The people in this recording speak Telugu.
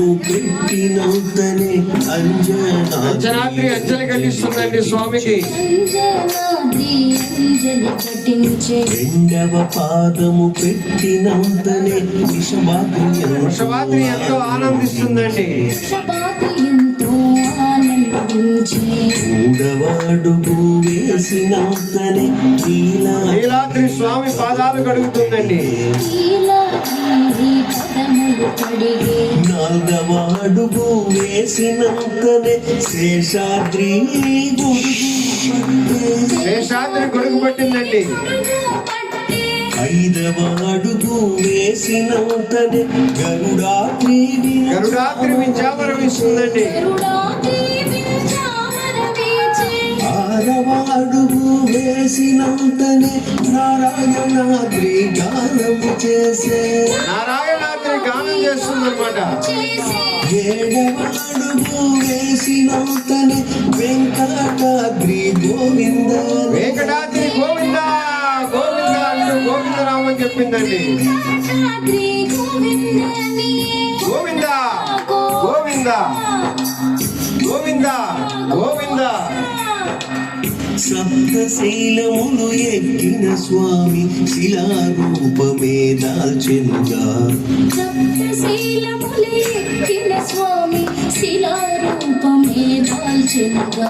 పాదము పెట్టినంతనే అంజనాద్రి అంజలి కట్టిస్తుందండి స్వామికి. రెండవ పాదము పెట్టినంతనే వృషభాద్రి ఎంతో ఆనందిస్తుందండి. మూడవ అడుగు వేసినంతనే నీలాద్రి స్వామి పాదాలు కడుగుతుందండి. నాలుగవ అడుగు వేసినంతనే శేషాద్రి గొడుగు పట్టిందండి. ఐదవ అడుగు వేసినంతనే గరుడాద్రి వించామరమిస్తుందండి. ఆరవ అడుగు వేసినంతనే నారాయణాద్రి గానము చేసే నారాయణాద్రి గానం చేస్తుందన్నమాట. ఏడవ అడుగు వేసినంతనే వెంకటాద్రి గోవింద వెంకటాద్రి గోవింద గోవింద అంటూ గోవిందరామని చెప్పిందండి. గోవింద గోవింద గోవింద గోవింద. సప్తశైలములు ఎక్కిన స్వామి శిలారూపమే దాల్చెనుగా. సప్తశైలములు ఎక్కిన స్వామి శిలారూపమే దాల్చెనుగా.